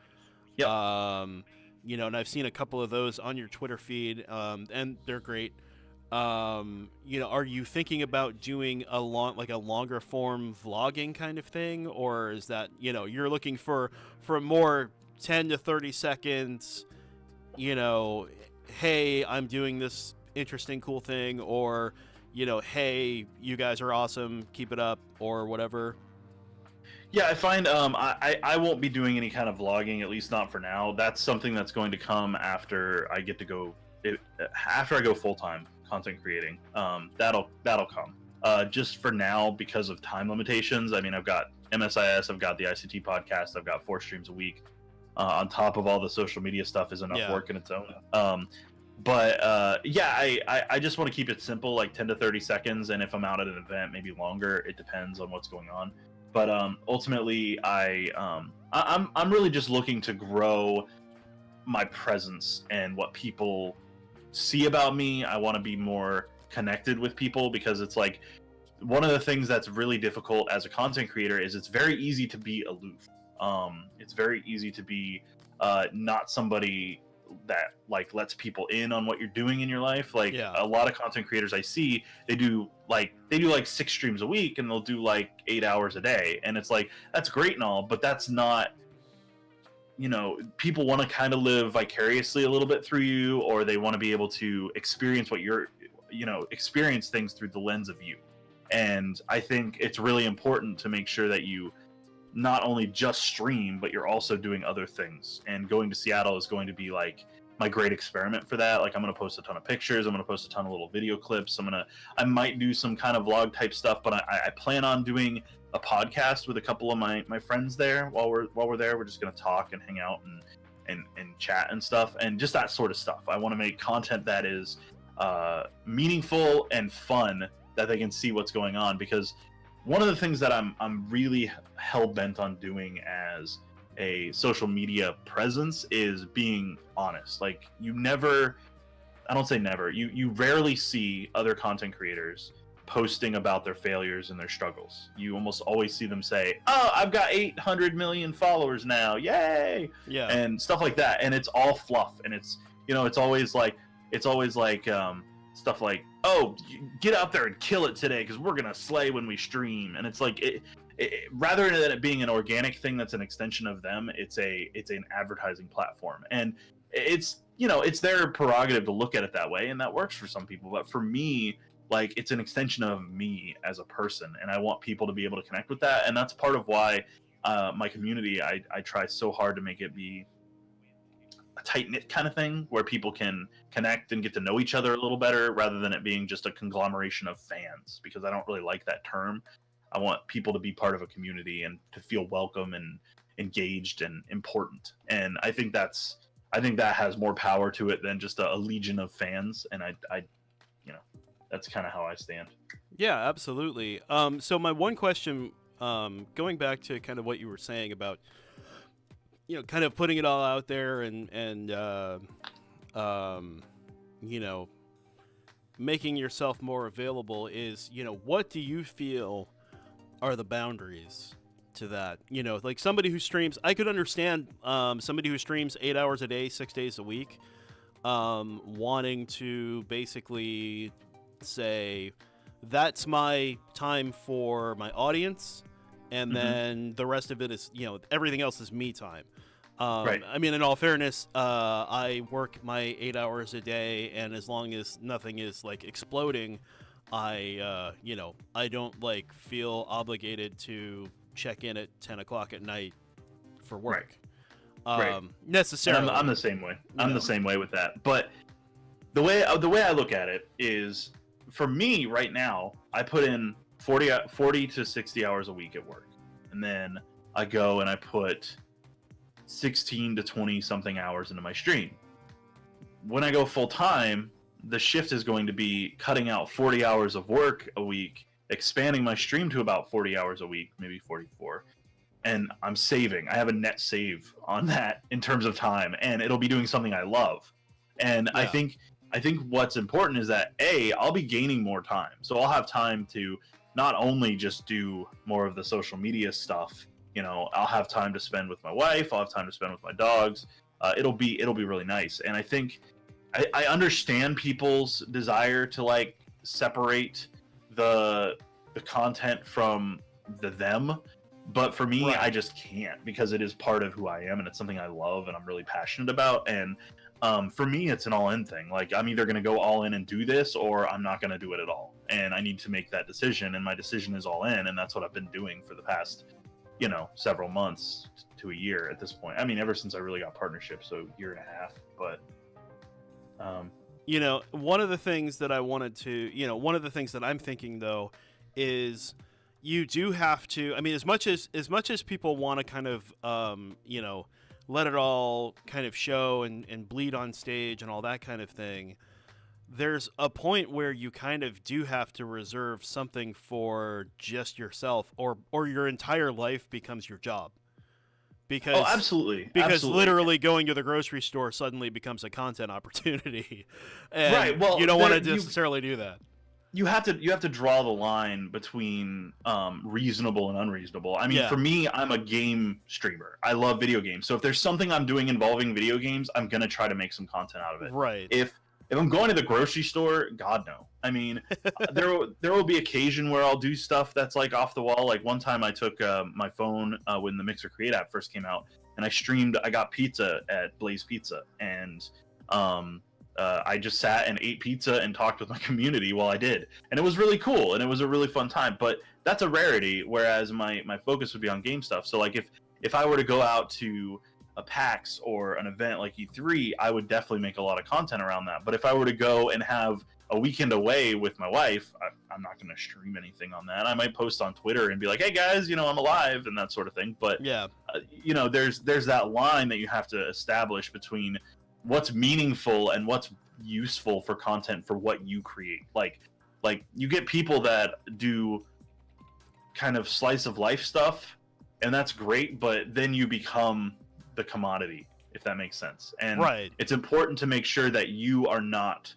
Yeah. And I've seen a couple of those on your Twitter feed, and they're great. Are you thinking about doing a longer form vlogging kind of thing, or is that you're looking for more 10 to 30 seconds, hey, I'm doing this interesting cool thing, or hey, you guys are awesome, keep it up, or whatever? Yeah, I find I won't be doing any kind of vlogging, at least not for now. That's something that's going to come after I get to go after I go full time content creating. That'll come. Just for now, because of time limitations. I mean, I've got MSIS, I've got the ICT podcast, I've got 4 streams a week. On top of all the social media stuff is enough work in its own. But I just want to keep it simple, like 10 to 30 seconds, and if I'm out at an event, maybe longer. It depends on what's going on. But ultimately, I'm really just looking to grow my presence and what people see about me. I want to be more connected with people, because it's like one of the things that's really difficult as a content creator is it's very easy to be aloof. It's very easy to be not somebody that like lets people in on what you're doing in your life. Like a lot of content creators I see, they do like 6 streams a week, and they'll do like 8 hours a day, and it's like, that's great and all, but that's not, people want to kind of live vicariously a little bit through you, or they want to be able to experience what you're experience things through the lens of you. And I think it's really important to make sure that you not only just stream, but you're also doing other things. And going to Seattle is going to be like my great experiment for that. Like, I'm going to post a ton of pictures, I'm going to post a ton of little video clips, I might do some kind of vlog type stuff, but I plan on doing a podcast with a couple of my friends there while we're there. We're just going to talk and hang out and chat and stuff, and just that sort of stuff. I want to make content that is meaningful and fun, that they can see what's going on, because one of the things that I'm really hell-bent on doing as a social media presence is being honest. Like, you rarely see other content creators posting about their failures and their struggles. You almost always see them say, "Oh, I've got 800 million followers now, yay!" Yeah, and stuff like that. And it's all fluff, and it's always like stuff like, "Oh, get out there and kill it today, because we're gonna slay when we stream." And it's like rather than it being an organic thing that's an extension of them, it's an advertising platform, and it's it's their prerogative to look at it that way, and that works for some people. But for me, like, it's an extension of me as a person, and I want people to be able to connect with that, and that's part of why my community, I try so hard to make it be a tight-knit kind of thing where people can connect and get to know each other a little better, rather than it being just a conglomeration of fans, because I don't really like that term. I want people to be part of a community and to feel welcome and engaged and important, and I think that has more power to it than just a legion of fans, and I that's kind of how I stand. Yeah, absolutely. So my one question, going back to kind of what you were saying about, kind of putting it all out there and making yourself more available is, what do you feel are the boundaries to that? Like somebody who streams, I could understand somebody who streams 8 hours a day, 6 days a week, wanting to basically say, that's my time for my audience, and then the rest of it is, everything else is me time. Right. I mean, in all fairness, I work my 8 hours a day, and as long as nothing is like exploding, I don't like feel obligated to check in at 10 o'clock at night for work. Right. Necessarily. I'm the same way. I'm the same way with that. But the way I look at it is, for me right now, I put in 40 to 60 hours a week at work, and then I go and I put 16 to 20 something hours into my stream. When I go full time, the shift is going to be cutting out 40 hours of work a week, expanding my stream to about 40 hours a week, maybe 44. And I'm saving. I have a net save on that in terms of time, and it'll be doing something I love. And I think what's important is that I'll be gaining more time. So I'll have time to not only just do more of the social media stuff, I'll have time to spend with my wife, I'll have time to spend with my dogs. It'll be really nice. And I think I understand people's desire to like separate the content from the them, but for me, I just can't, because it is part of who I am, and it's something I love and I'm really passionate about. And for me, it's an all-in thing. Like, I'm either going to go all in and do this, or I'm not going to do it at all. And I need to make that decision, and my decision is all in, and that's what I've been doing for the past, several months to a year at this point. I mean, ever since I really got partnership, so a year and a half. But one of the things that I wanted to, one of the things that I'm thinking though is, you do have to, I mean, as much as people want to kind of let it all kind of show and bleed on stage and all that kind of thing, there's a point where you kind of do have to reserve something for just yourself, or your entire life becomes your job. Because absolutely. Literally going to the grocery store suddenly becomes a content opportunity. And right. Well, you don't want to necessarily do that. You have to draw the line between reasonable and unreasonable. I mean, for me, I'm a game streamer. I love video games. So if there's something I'm doing involving video games, I'm gonna try to make some content out of it. Right. If I'm going to the grocery store, God no. I mean, there will be occasion where I'll do stuff that's like off the wall. Like one time I took my phone when the Mixer Create app first came out, and I streamed. I got pizza at Blaze Pizza, and I just sat and ate pizza and talked with my community while I did, and it was really cool, and it was a really fun time. But that's a rarity, whereas my focus would be on game stuff. So like if I were to go out to a PAX or an event like E3, I would definitely make a lot of content around that. But if I were to go and have a weekend away with my wife, I'm not going to stream anything on that. I might post on Twitter and be like, hey guys, I'm alive, and that sort of thing. But there's that line that you have to establish between what's meaningful and what's useful for content for what you create. Like you get people that do kind of slice of life stuff, and that's great, but then you become the commodity, if that makes sense. And it's important to make sure that you are not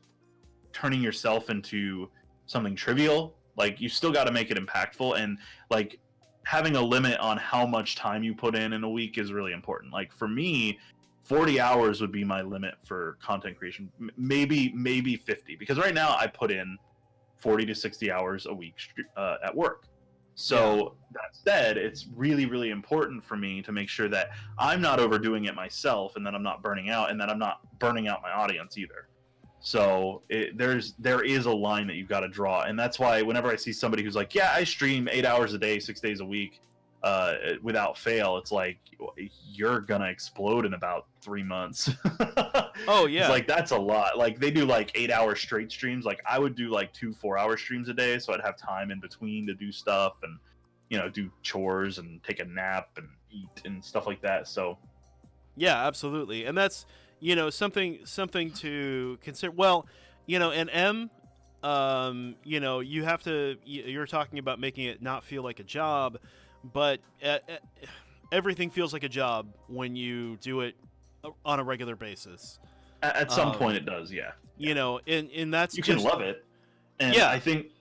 turning yourself into something trivial. Like, you still got to make it impactful, and like having a limit on how much time you put in a week is really important. Like for me, 40 hours would be my limit for content creation. Maybe 50, because right now I put in 40 to 60 hours a week at work. So that said, it's really, really important for me to make sure that I'm not overdoing it myself, and that I'm not burning out, and that I'm not burning out my audience either. So there is a line that you've got to draw, and that's why whenever I see somebody who's like, "Yeah, I stream 8 hours a day, 6 days a week, without fail," it's like, you're gonna explode in about 3 months. Oh yeah, it's like that's a lot. Like they do like 8 hour straight streams. Like I would do like 2 4 hour streams a day, so I'd have time in between to do stuff and do chores and take a nap and eat and stuff like that. So yeah, absolutely, and that's something to consider. Well, and you have to. You're talking about making it not feel like a job, but everything feels like a job when you do it on a regular basis. At some point, it does, yeah. And that's you can love it, and yeah. I think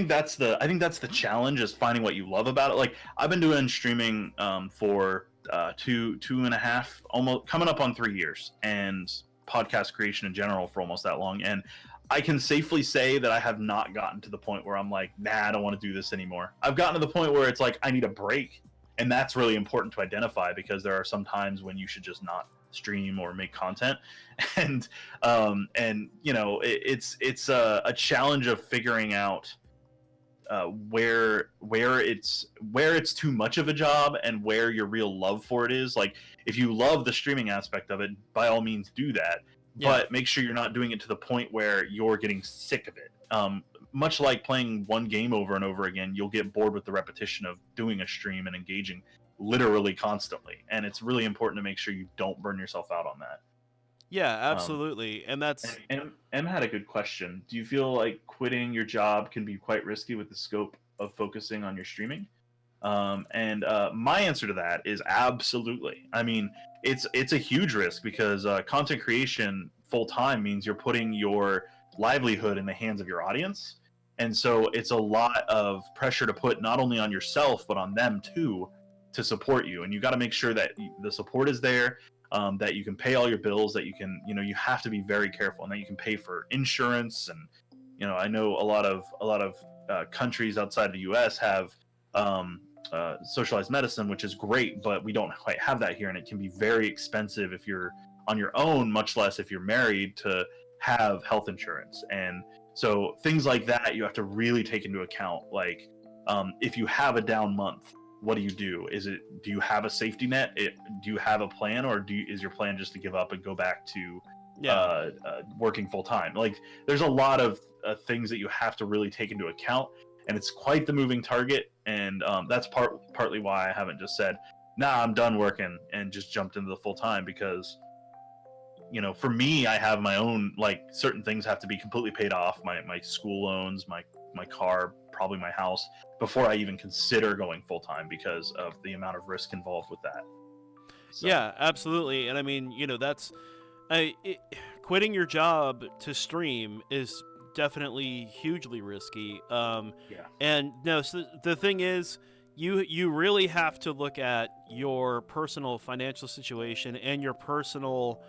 that's the challenge, is finding what you love about it. Like I've been doing streaming for 2.5, almost coming up on 3 years, and podcast creation in general for almost that long. And I can safely say that I have not gotten to the point where I'm like, nah, I don't want to do this anymore. I've gotten to the point where it's like I need a break, and that's really important to identify, because there are some times when you should just not stream or make content. And it's a challenge of figuring out where it's too much of a job and where your real love for it is. Like if you love the streaming aspect of it, by all means do that, but make sure you're not doing it to the point where you're getting sick of it. Much like playing one game over and over again, you'll get bored with the repetition of doing a stream and engaging literally constantly, and it's really important to make sure you don't burn yourself out on that. Yeah, absolutely. And that's M had a good question. Do you feel like quitting your job can be quite risky with the scope of focusing on your streaming? And my answer to that is absolutely. I mean, it's a huge risk, because content creation full time means you're putting your livelihood in the hands of your audience, and so it's a lot of pressure to put not only on yourself but on them too, to support you. And you got to make sure that the support is there, that you can pay all your bills, that you can, you have to be very careful, and that you can pay for insurance. And I know a lot of countries outside the U.S. have socialized medicine, which is great, but we don't quite have that here, and it can be very expensive if you're on your own, much less if you're married, to have health insurance. And so things like that you have to really take into account. Like if you have a down month, what do you do? Do you have a safety net? Do you have a plan, or is your plan just to give up and go back to working full time? Like there's a lot of things that you have to really take into account, and it's quite the moving target. And that's partly why I haven't just said, nah, I'm done working, and just jumped into the full time, because for me, I have my own, like, certain things have to be completely paid off, my school loans, my car, probably my house, before I even consider going full time, because of the amount of risk involved with that. So. Yeah, absolutely. And I mean, quitting your job to stream is definitely hugely risky. And no, so the thing is, you really have to look at your personal financial situation and your personal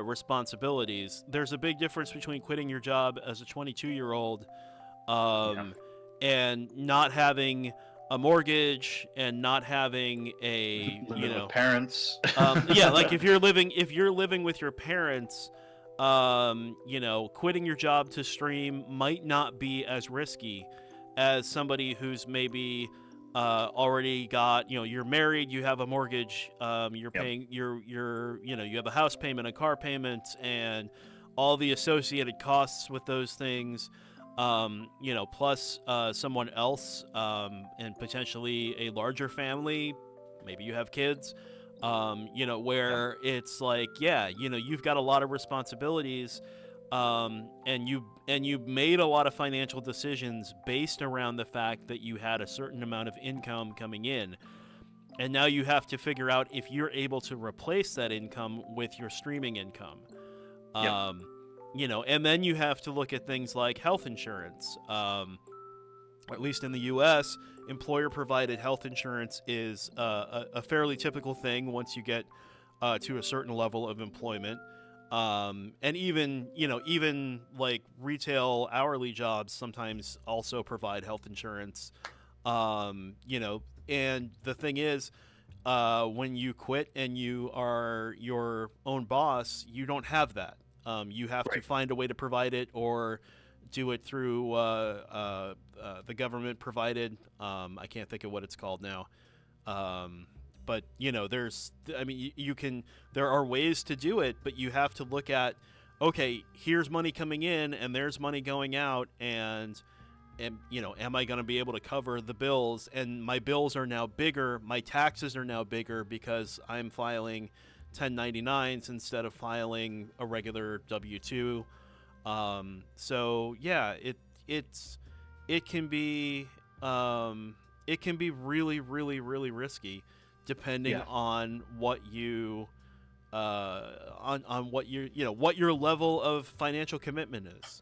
responsibilities. There's a big difference between quitting your job as a 22-year-old and not having a mortgage and not having a with parents. Like if you're living with your parents, quitting your job to stream might not be as risky as somebody who's maybe already got, you're married, you have a mortgage, you're paying you have a house payment, a car payment, and all the associated costs with those things, plus someone else, and potentially a larger family, maybe you have kids, where it's like, you've got a lot of responsibilities, and you made a lot of financial decisions based around the fact that you had a certain amount of income coming in, and now you have to figure out if you're able to replace that income with your streaming income. And then you have to look at things like health insurance. At least in the U.S., employer-provided health insurance is a fairly typical thing once you get to a certain level of employment. And even like retail hourly jobs sometimes also provide health insurance. You know, and the thing is, when you quit and you are your own boss, you don't have that. You have to Right. find a way to provide it, or do it through the government provided. I can't think of what it's called now. But you know, I mean, you can. There are ways to do it, but you have to look at, okay, here's money coming in, and there's money going out, and you know, am I going to be able to cover the bills? And my bills are now bigger. My taxes are now bigger because I'm filing 1099s instead of filing a regular W-2. So yeah, it can be it can be really, really, really risky, depending Yeah. on what you on what you know, what your level of financial commitment is.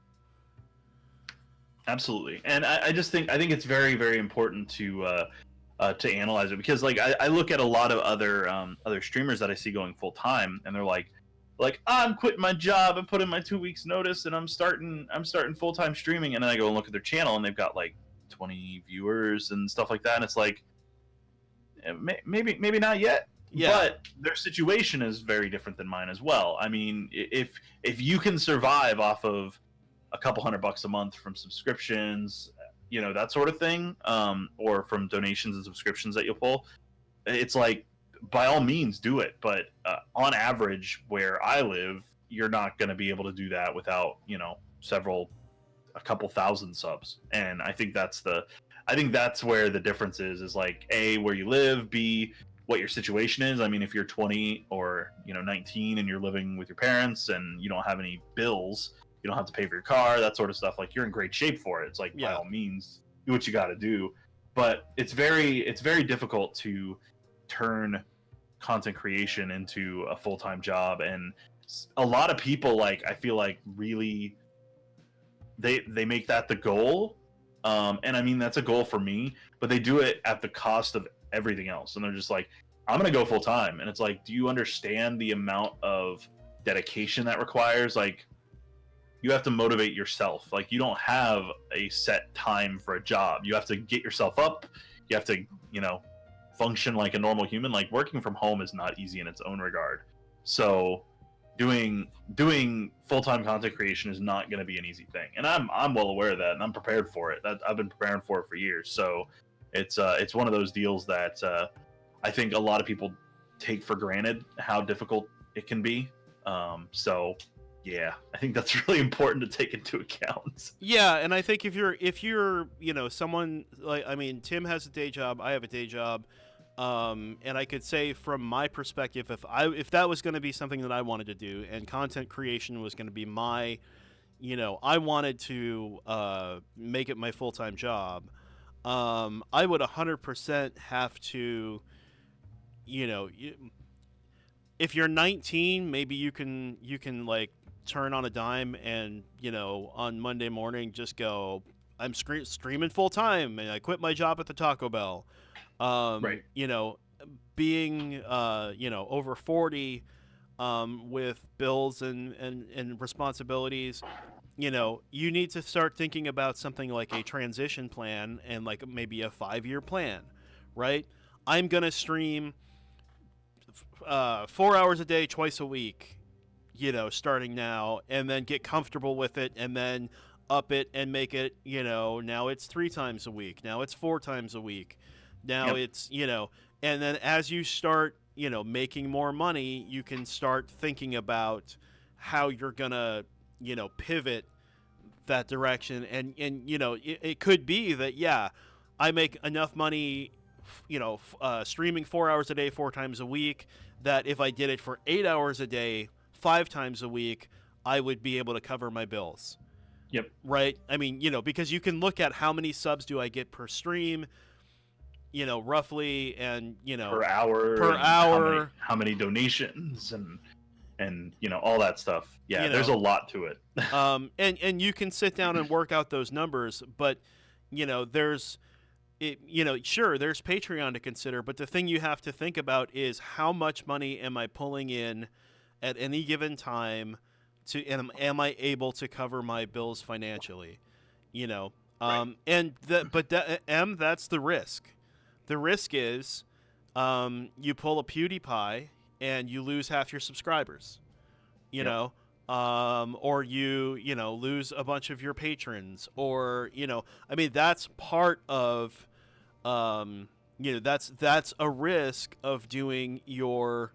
Absolutely, and I just I think it's very, very important to analyze it, because like I look at a lot of other streamers that I see going full time, and they're like I'm quitting my job and putting my 2 weeks notice, and I'm starting full time streaming, and then I go and look at their channel, and they've got like 20 viewers and stuff like that, and it's like, maybe not yet. Yeah. But their situation is very different than mine as well. I mean, if you can survive off of a couple $100 a month from subscriptions, you know, that sort of thing, or from donations and subscriptions that you'll pull, it's like, by all means do it. But on average, where I live, you're not going to be able to do that without, you know, a couple thousand subs. And I think that's where the difference is like, A, where you live, B, what your situation is. I mean, if you're 20 or, you know, 19 and you're living with your parents and you don't have any bills, you don't have to pay for your car, that sort of stuff, like, you're in great shape for it. It's like, by all means, do what you got to do. But it's very difficult to turn content creation into a full-time job. And a lot of people, like, I feel like, really, they make that the goal. And I mean, that's a goal for me, but they do it at the cost of everything else. And they're just like, I'm going to go full time. And it's like, do you understand the amount of dedication that requires? Like, you have to motivate yourself. Like, you don't have a set time for a job. You have to get yourself up. You have to, you know, function like a normal human. Like, working from home is not easy in its own regard. So doing full-time content creation is not going to be an easy thing. And I'm well aware of that, and I'm prepared for it. I've been preparing for it for years. So it's one of those deals that I think a lot of people take for granted how difficult it can be. So yeah, I think that's really important to take into account. Yeah, and I think if you're you know, someone like, I mean, Tim has a day job, I have a day job, and I could say from my perspective, if that was going to be something that I wanted to do, and content creation was going to be my, you know, I wanted to make it my full-time job, I would 100% have to, you know, if you're 19, maybe you can like turn on a dime and, you know, on Monday morning just go, I'm streaming full time, and I quit my job at the Taco Bell. Right. You know, being you know, over 40, with bills and responsibilities, you know, you need to start thinking about something like a transition plan, and like maybe a 5-year plan, right? I'm gonna stream 4 hours a day, twice a week, you know, starting now, and then get comfortable with it, and then up it and make it, you know, now it's 3 times a week, now it's 4 times a week, now it's, you know, and then as you start, you know, making more money, you can start thinking about how you're gonna, you know, pivot that direction. And you know, it could be that, yeah, I make enough money, you know, streaming 4 hours a day, 4 times a week, that if I did it for 8 hours a day, 5 times a week, I would be able to cover my bills. Yep. Right? I mean, you know, because you can look at how many subs do I get per stream, you know, roughly, and, you know, per hour, how many donations, and you know, all that stuff. Yeah, you know, there's a lot to it. And you can sit down and work out those numbers, but, you know, you know, sure, there's Patreon to consider, but the thing you have to think about is, how much money am I pulling in at any given time, and am I able to cover my bills financially? You know, That's the risk. The risk is you pull a PewDiePie and you lose half your subscribers, you know, or you lose a bunch of your patrons, or, I mean, that's part of, that's a risk of doing your,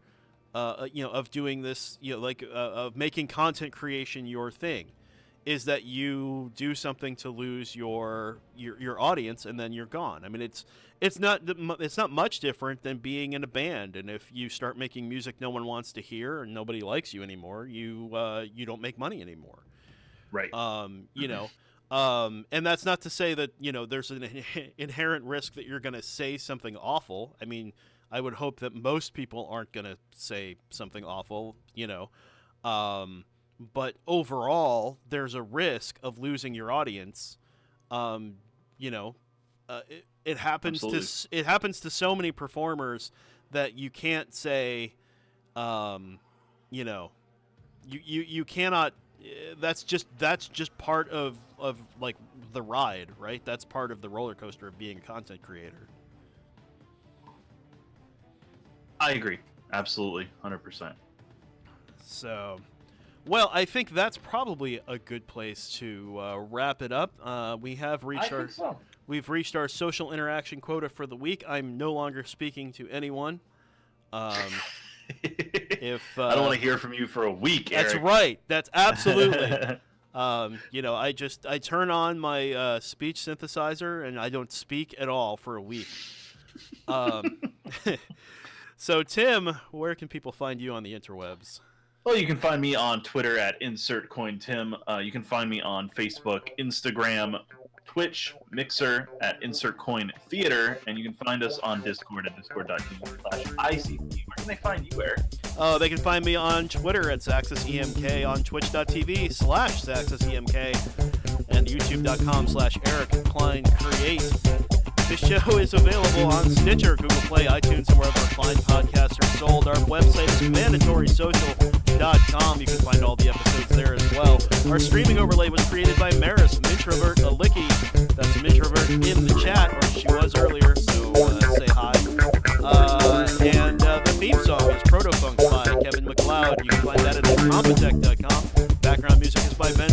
of doing this, of making content creation your thing, is that you do something to lose your audience and then you're gone. I mean, it's not much different than being in a band, and if you start making music no one wants to hear and nobody likes you anymore, you don't make money anymore. Right. And that's not to say that, there's an inherent risk that you're going to say something awful. I mean, I would hope that most people aren't going to say something awful, but overall, there's a risk of losing your audience. It happens to so many performers that you can't say, you cannot. That's just part of like the ride, right? That's part of the roller coaster of being a content creator. I agree, absolutely, 100%. So. Well, I think that's probably a good place to wrap it up. We've reached our social interaction quota for the week. I'm no longer speaking to anyone. If I don't want to hear from you for a week, Eric. That's right. That's absolutely. I turn on my speech synthesizer and I don't speak at all for a week. So, Tim, where can people find you on the interwebs? Well, you can find me on Twitter at InsertCoinTim. You can find me on Facebook, Instagram, Twitch, Mixer at InsertCoinTheater, and you can find us on Discord at discord.tv/ICT. Where can they find you, Eric? They can find me on Twitter at ZaxxisEMK, on Twitch.tv/ZaxxisEMK, and YouTube.com/EricKleinCreate. This show is available on Stitcher, Google Play, iTunes, and wherever fine podcasts are sold. Our website is MandatorySocial.com. You can find all the episodes there as well. Our streaming overlay was created by Maris Mintrovert Alicki. That's Mintrovert in the chat, or she was earlier, so say hi. And the theme song is Protofunk by Kevin MacLeod. You can find that at Incompetech.com. Background music is by Ben